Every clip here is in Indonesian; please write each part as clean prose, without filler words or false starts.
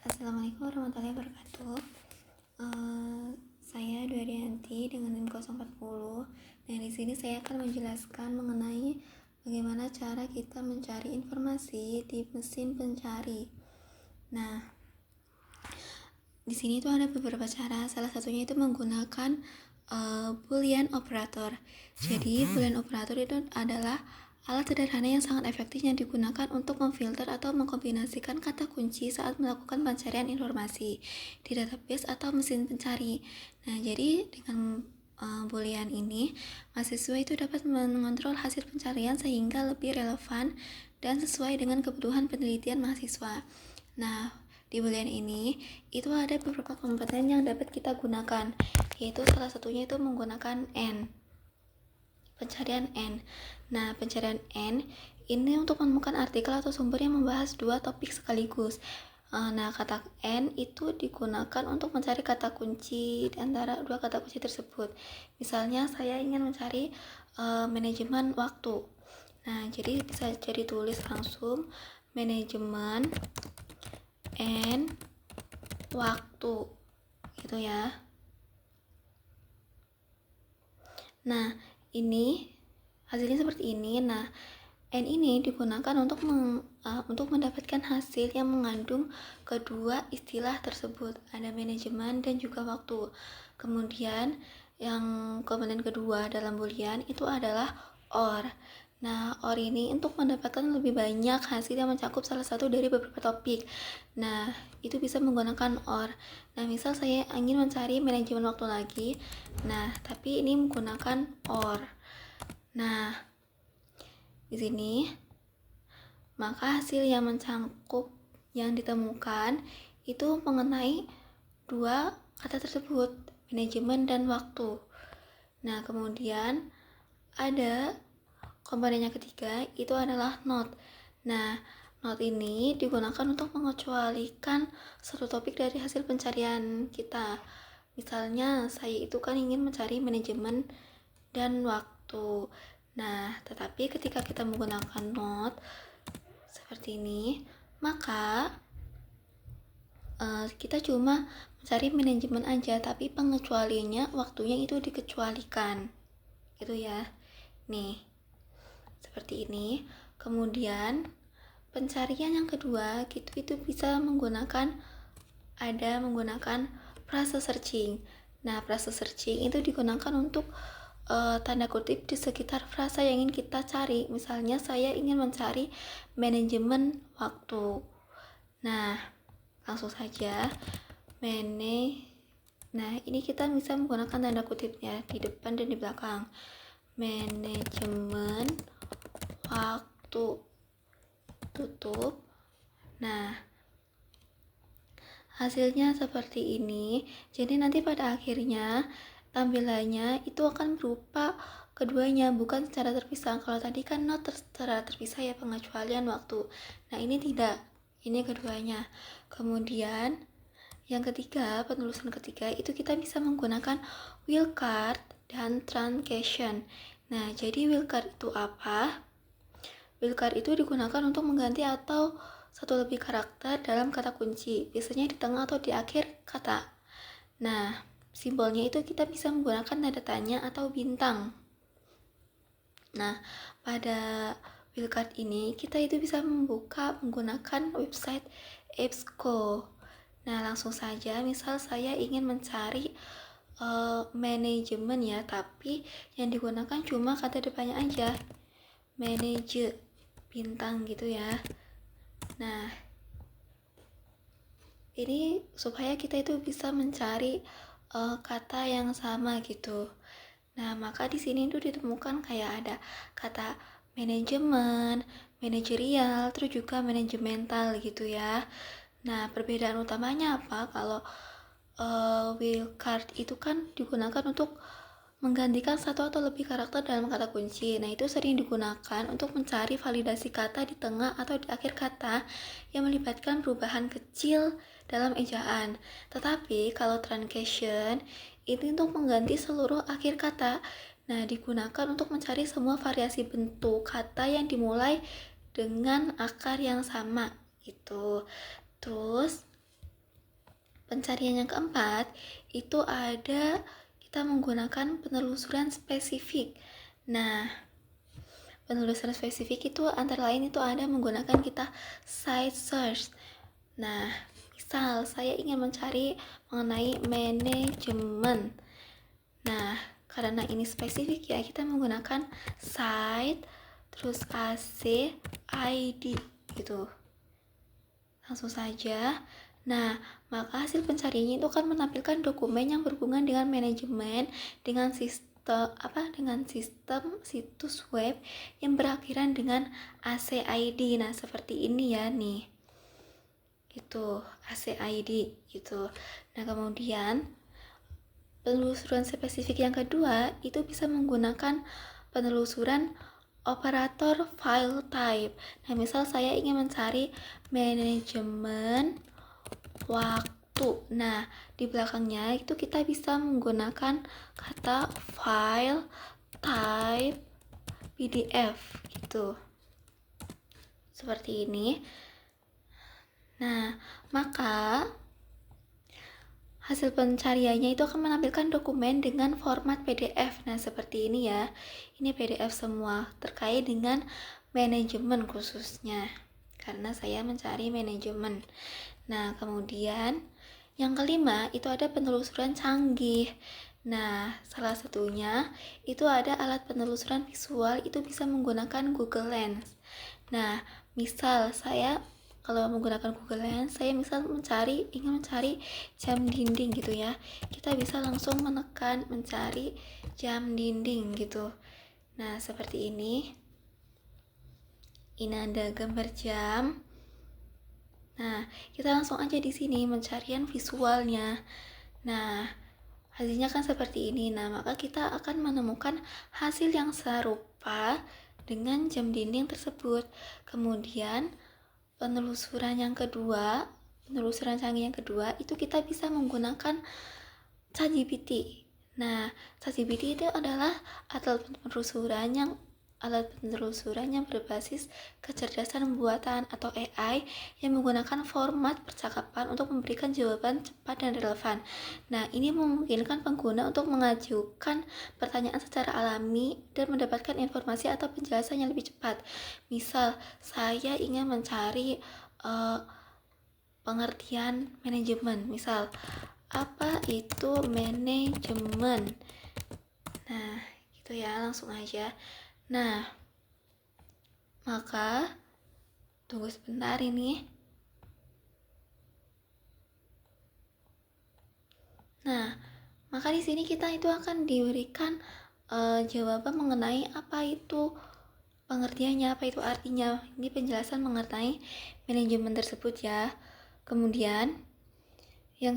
Assalamualaikum warahmatullahi wabarakatuh. Saya Dwi dengan NIM 040. Nah, di sini saya akan menjelaskan mengenai bagaimana cara kita mencari informasi di mesin pencari. Nah, di sini itu ada beberapa cara. Salah satunya itu menggunakan Boolean operator. Jadi, Boolean operator itu adalah alat sederhana yang sangat efektif yang digunakan untuk memfilter atau mengkombinasikan kata kunci saat melakukan pencarian informasi di database atau mesin pencari. Nah, jadi dengan Boolean ini, mahasiswa itu dapat mengontrol hasil pencarian sehingga lebih relevan dan sesuai dengan kebutuhan penelitian mahasiswa. Nah, di Boolean ini itu ada beberapa komponen yang dapat kita gunakan, yaitu salah satunya itu menggunakan pencarian N. Nah, pencarian N ini untuk menemukan artikel atau sumber yang membahas dua topik sekaligus. Nah, kata N itu digunakan untuk mencari kata kunci di antara dua kata kunci tersebut. Misalnya saya ingin mencari manajemen waktu. Nah, jadi bisa jadi tulis langsung manajemen N waktu gitu ya. Nah, ini hasilnya seperti ini. Nah, N ini digunakan untuk mendapatkan hasil yang mengandung kedua istilah tersebut, ada manajemen dan juga waktu. Kemudian yang komponen kedua dalam Boolean itu adalah OR. Nah, OR ini untuk mendapatkan lebih banyak hasil yang mencakup salah satu dari beberapa topik. Nah, itu bisa menggunakan OR. Nah, misal saya ingin mencari manajemen waktu lagi. Nah, tapi ini menggunakan OR. Nah, di sini maka hasil yang mencakup yang ditemukan itu mengenai dua kata tersebut, manajemen dan waktu. Nah, kemudian ada komponen yang ketiga, itu adalah not. Nah, not ini digunakan untuk mengecualikan satu topik dari hasil pencarian kita. Misalnya, saya itu kan ingin mencari manajemen dan waktu. Nah, tetapi ketika kita menggunakan not seperti ini, maka kita cuma mencari manajemen aja, tapi pengecualiannya waktunya itu dikecualikan gitu ya. Nih, seperti ini. Kemudian pencarian yang kedua itu bisa menggunakan frase searching. Nah, frase searching itu digunakan untuk tanda kutip di sekitar frasa yang ingin kita cari. Misalnya saya ingin mencari manajemen waktu. Nah, langsung saja Nah, ini kita bisa menggunakan tanda kutipnya di depan dan di belakang. Manajemen waktu tutup. Nah, hasilnya seperti ini. Jadi nanti pada akhirnya tampilannya itu akan berupa keduanya, bukan secara terpisah. Kalau tadi kan not secara terpisah ya, pengecualian waktu. Nah, ini tidak. Ini keduanya. Kemudian yang ketiga, penulisan ketiga itu kita bisa menggunakan wildcard dan truncation. Nah, jadi wildcard itu apa? Wildcard itu digunakan untuk mengganti atau satu lebih karakter dalam kata kunci, biasanya di tengah atau di akhir kata. Nah, simbolnya itu kita bisa menggunakan tanda tanya atau bintang. Nah, pada wildcard ini kita itu bisa membuka menggunakan website EBSCO. Nah, langsung saja, misal saya ingin mencari manajemen ya, tapi yang digunakan cuma kata depannya aja, manage bintang gitu ya. Nah, ini supaya kita itu bisa mencari kata yang sama gitu. Nah, maka di sini itu ditemukan kayak ada kata manajemen, manajerial, terus juga manajemental gitu ya. Nah, perbedaan utamanya apa? Kalau wildcard itu kan digunakan untuk menggantikan satu atau lebih karakter dalam kata kunci. Nah, itu sering digunakan untuk mencari validasi kata di tengah atau di akhir kata yang melibatkan perubahan kecil dalam ejaan. Tetapi kalau truncation ini untuk mengganti seluruh akhir kata. Nah, digunakan untuk mencari semua variasi bentuk kata yang dimulai dengan akar yang sama gitu. Terus pencarian yang keempat itu ada kita menggunakan penelusuran spesifik. Nah, penelusuran spesifik itu antara lain itu ada menggunakan kita site search. Nah, misal saya ingin mencari mengenai manajemen. Nah, karena ini spesifik ya, kita menggunakan site terus AC ID gitu. Langsung saja. Nah, maka hasil pencariannya itu akan menampilkan dokumen yang berhubungan dengan manajemen dengan sistem situs web yang berakhiran dengan ACID. Nah, seperti ini ya nih. Itu ACID gitu. Nah, kemudian penelusuran spesifik yang kedua itu bisa menggunakan penelusuran operator file type. Nah, misal saya ingin mencari manajemen waktu. Nah, di belakangnya itu kita bisa menggunakan kata file type PDF gitu. Seperti ini. Nah, maka hasil pencariannya itu akan menampilkan dokumen dengan format PDF. Nah, seperti ini ya. Ini PDF semua terkait dengan manajemen khususnya. Karena saya mencari manajemen. Nah, kemudian yang kelima itu ada penelusuran canggih. Nah, salah satunya itu ada alat penelusuran visual, itu bisa menggunakan Google Lens. Nah, misal saya kalau menggunakan Google Lens, saya misal ingin mencari jam dinding gitu ya. Kita bisa langsung menekan mencari jam dinding gitu. Nah, seperti ini. Ini ada gambar jam. Nah, kita langsung aja di sini pencarian visualnya. Nah, hasilnya kan seperti ini. Nah, maka kita akan menemukan hasil yang serupa dengan jam dinding tersebut. Kemudian, penelusuran canggih yang kedua itu kita bisa menggunakan ChatGPT. Nah, ChatGPT itu adalah alat penelusuran yang berbasis kecerdasan buatan atau AI yang menggunakan format percakapan untuk memberikan jawaban cepat dan relevan. Nah, ini memungkinkan pengguna untuk mengajukan pertanyaan secara alami dan mendapatkan informasi atau penjelasan yang lebih cepat. Misal, saya ingin mencari pengertian manajemen. Misal, apa itu manajemen? Nah, gitu ya, langsung aja. Nah, maka tunggu sebentar ini. Nah, maka di sini kita itu akan diberikan jawaban mengenai apa itu pengertiannya, apa itu artinya. Ini penjelasan mengenai manajemen tersebut ya. Kemudian yang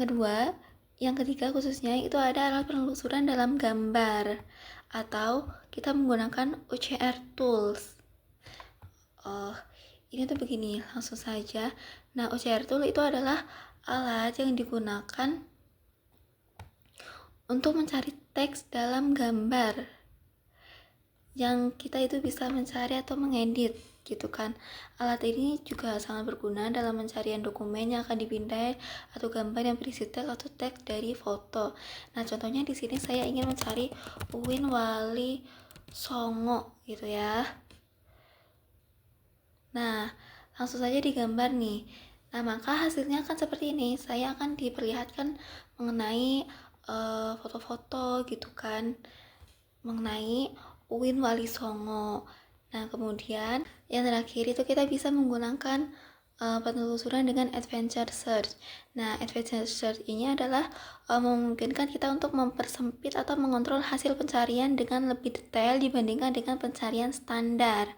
ketiga khususnya itu ada alat penelusuran dalam gambar atau kita menggunakan OCR tools. Ini tuh begini, langsung saja. Nah, OCR tool itu adalah alat yang digunakan untuk mencari teks dalam gambar yang kita itu bisa mencari atau mengedit gitu kan. Alat ini juga sangat berguna dalam pencarian dokumen yang akan dipindai atau gambar yang berisi teks atau teks dari foto. Nah, contohnya di sini saya ingin mencari Uwin Wali Songo gitu ya. Nah, langsung saja digambar nih. Nah, maka hasilnya akan seperti ini. Saya akan diperlihatkan mengenai foto-foto gitu kan, mengenai Uwin Wali Songo. Nah, kemudian yang terakhir itu kita bisa menggunakan penelusuran dengan adventure search. Nah, adventure search ini adalah memungkinkan kita untuk mempersempit atau mengontrol hasil pencarian dengan lebih detail dibandingkan dengan pencarian standar.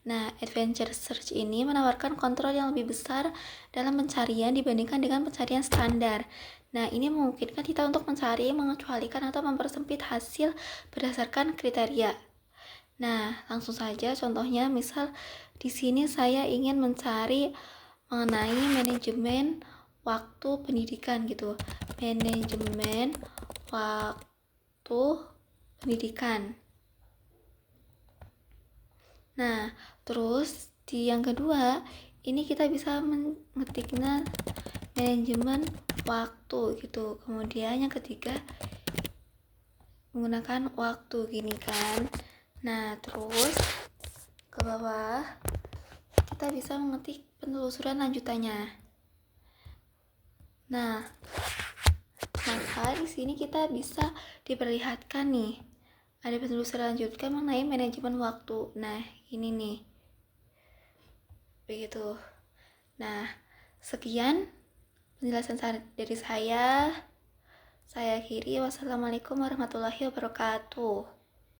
Nah, adventure search ini menawarkan kontrol yang lebih besar dalam pencarian dibandingkan dengan pencarian standar. Nah, ini memungkinkan kita untuk mencari, mengecualikan, atau mempersempit hasil berdasarkan kriteria. Nah, langsung saja contohnya, misal di sini saya ingin mencari mengenai manajemen waktu pendidikan gitu. Manajemen waktu pendidikan. Nah, terus di yang kedua, ini kita bisa mengetiknya manajemen waktu gitu. Kemudian yang ketiga menggunakan waktu gini kan. Nah, terus ke bawah kita bisa mengetik penelusuran lanjutannya. Nah, maka di sini kita bisa diperlihatkan nih, ada penelusuran lanjutan mengenai manajemen waktu. Nah, ini nih. Begitu. Nah, sekian penjelasan dari saya. Saya akhiri. Wassalamualaikum warahmatullahi wabarakatuh.